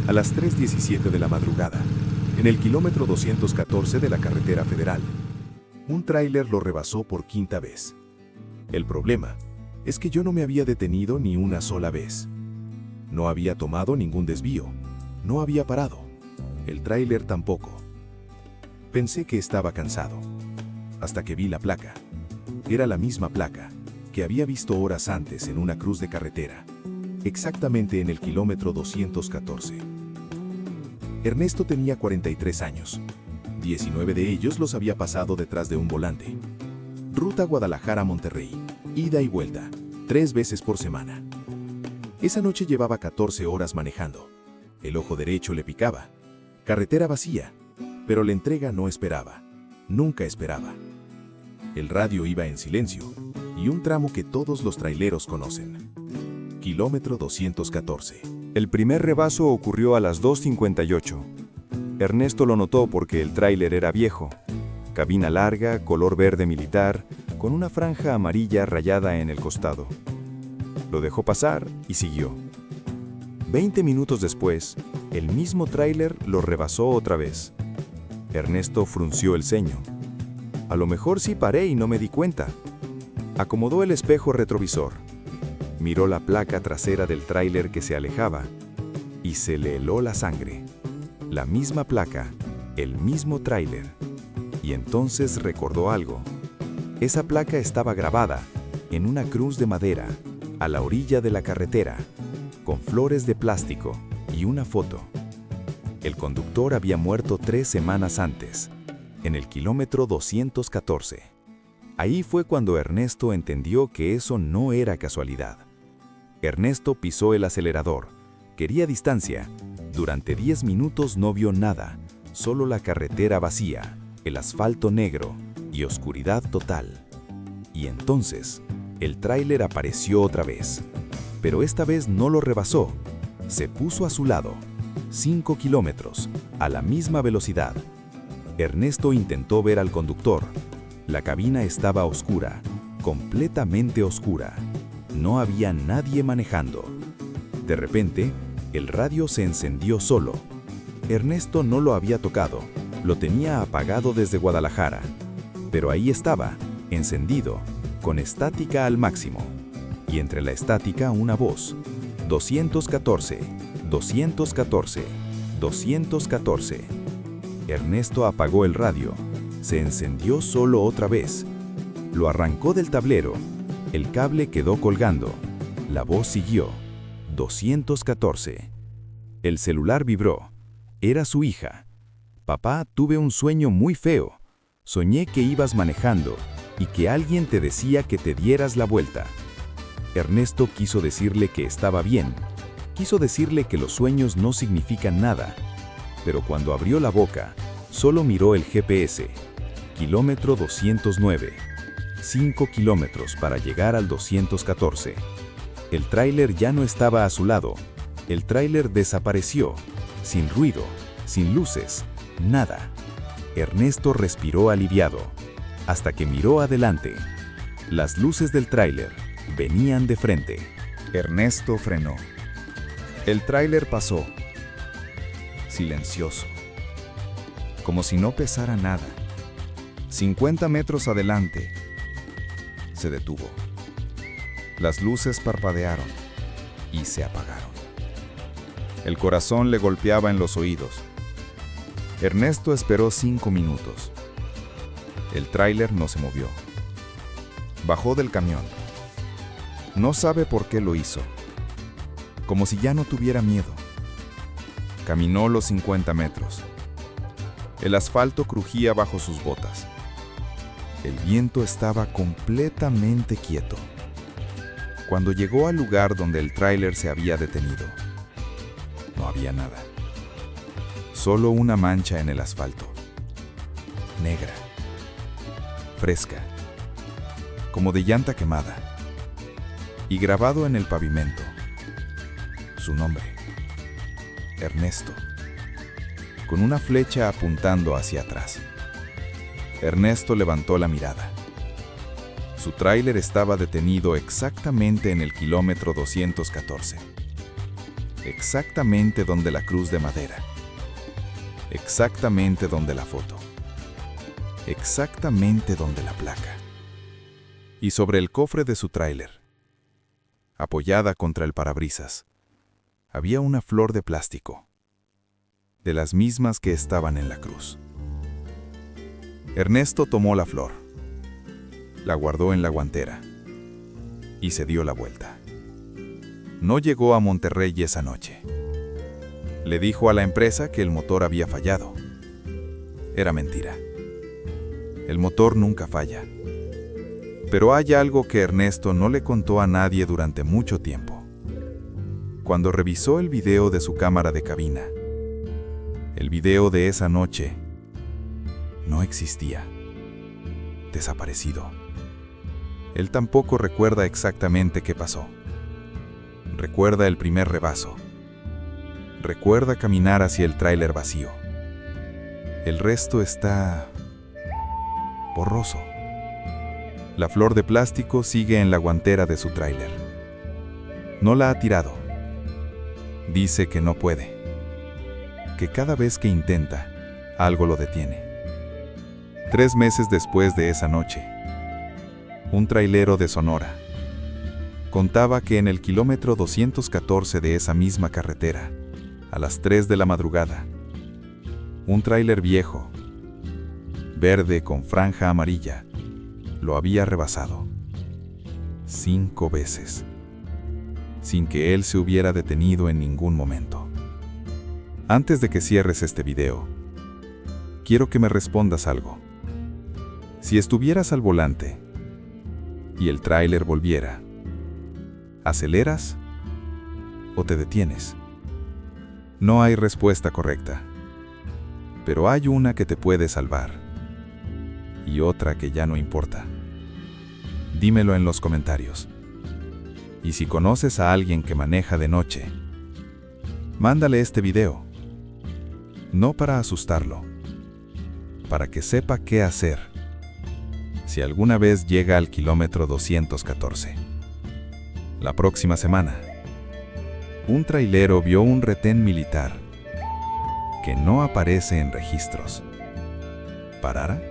a las 3:17 de la madrugada, en el kilómetro 214 de la carretera federal. Un tráiler lo rebasó por quinta vez. El problema es que yo no me había detenido ni una sola vez. No había tomado ningún desvío, no había parado. El tráiler tampoco. Pensé que estaba cansado, hasta que vi la placa. Era la misma placa que había visto horas antes en una cruz de carretera, exactamente en el kilómetro 214. Ernesto tenía 43 años. 19 de ellos los había pasado detrás de un volante. Ruta Guadalajara-Monterrey, ida y vuelta, 3 veces por semana. Esa noche llevaba 14 horas manejando. El ojo derecho le picaba. Carretera vacía, pero la entrega no esperaba. Nunca esperaba. El radio iba en silencio, y un tramo que todos los traileros conocen. Kilómetro 214. El primer rebaso ocurrió a las 2:58. Ernesto lo notó porque el tráiler era viejo. Cabina larga, color verde militar, con una franja amarilla rayada en el costado. Lo dejó pasar y siguió. 20 minutos después, el mismo tráiler lo rebasó otra vez. Ernesto frunció el ceño. A lo mejor sí paré y no me di cuenta. Acomodó el espejo retrovisor. Miró la placa trasera del tráiler que se alejaba y se le heló la sangre. La misma placa, el mismo tráiler. Y entonces recordó algo. Esa placa estaba grabada en una cruz de madera, a la orilla de la carretera, con flores de plástico y una foto. El conductor había muerto 3 semanas antes, en el kilómetro 214. Ahí fue cuando Ernesto entendió que eso no era casualidad. Ernesto pisó el acelerador. Quería distancia. Durante 10 minutos no vio nada, solo la carretera vacía, el asfalto negro y oscuridad total. Y entonces, el tráiler apareció otra vez. Pero esta vez no lo rebasó. Se puso a su lado, 5 kilómetros, a la misma velocidad. Ernesto intentó ver al conductor. La cabina estaba oscura, completamente oscura. No había nadie manejando. De repente, el radio se encendió solo. Ernesto no lo había tocado, lo tenía apagado desde Guadalajara. Pero ahí estaba, encendido, con estática al máximo. Y entre la estática una voz. 214, 214, 214. Ernesto apagó el radio. Se encendió solo otra vez. Lo arrancó del tablero. El cable quedó colgando. La voz siguió. 214. El celular vibró. Era su hija. Papá, tuve un sueño muy feo. Soñé que ibas manejando y que alguien te decía que te dieras la vuelta. Ernesto quiso decirle que estaba bien. Quiso decirle que los sueños no significan nada. Pero cuando abrió la boca, solo miró el GPS. Kilómetro 209. 5 kilómetros para llegar al 214. El tráiler ya no estaba a su lado. El tráiler desapareció, sin ruido, sin luces, nada. Ernesto respiró aliviado, hasta que miró adelante. Las luces del tráiler venían de frente. Ernesto frenó. El tráiler pasó, silencioso, como si no pesara nada. 50 metros adelante, se detuvo. Las luces parpadearon y se apagaron. El corazón le golpeaba en los oídos. Ernesto esperó 5 minutos. El tráiler no se movió. Bajó del camión. No sabe por qué lo hizo. Como si ya no tuviera miedo. Caminó los 50 metros. El asfalto crujía bajo sus botas. El viento estaba completamente quieto. Cuando llegó al lugar donde el tráiler se había detenido, no había nada. Solo una mancha en el asfalto. Negra. Fresca. Como de llanta quemada. Y grabado en el pavimento, su nombre. Ernesto. Con una flecha apuntando hacia atrás. Ernesto levantó la mirada. Su tráiler estaba detenido exactamente en el kilómetro 214. exactamente donde la cruz de madera, exactamente donde la foto, exactamente donde la placa. Y sobre el cofre de su tráiler, apoyada contra el parabrisas, había una flor de plástico, de las mismas que estaban en la cruz. Ernesto tomó la flor, la guardó en la guantera y se dio la vuelta. No llegó a Monterrey esa noche. Le dijo a la empresa que el motor había fallado. Era mentira. El motor nunca falla. Pero hay algo que Ernesto no le contó a nadie durante mucho tiempo. Cuando revisó el video de su cámara de cabina, el video de esa noche no existía. Desaparecido. Él tampoco recuerda exactamente qué pasó. Recuerda el primer rebaso. Recuerda caminar hacia el tráiler vacío. El resto está borroso. La flor de plástico sigue en la guantera de su tráiler. No la ha tirado. Dice que no puede. Que cada vez que intenta, algo lo detiene. 3 meses después de esa noche, un trailero de Sonora contaba que en el kilómetro 214 de esa misma carretera, a las 3 de la madrugada, un tráiler viejo, verde con franja amarilla, lo había rebasado 5 veces, sin que él se hubiera detenido en ningún momento. Antes de que cierres este video, quiero que me respondas algo. Si estuvieras al volante y el tráiler volviera, ¿aceleras o te detienes? No hay respuesta correcta, pero hay una que te puede salvar y otra que ya no importa. Dímelo en los comentarios. Y si conoces a alguien que maneja de noche, mándale este video. No para asustarlo, para que sepa qué hacer si alguna vez llega al kilómetro 214. La próxima semana, un trailero vio un retén militar que no aparece en registros. ¿Parara?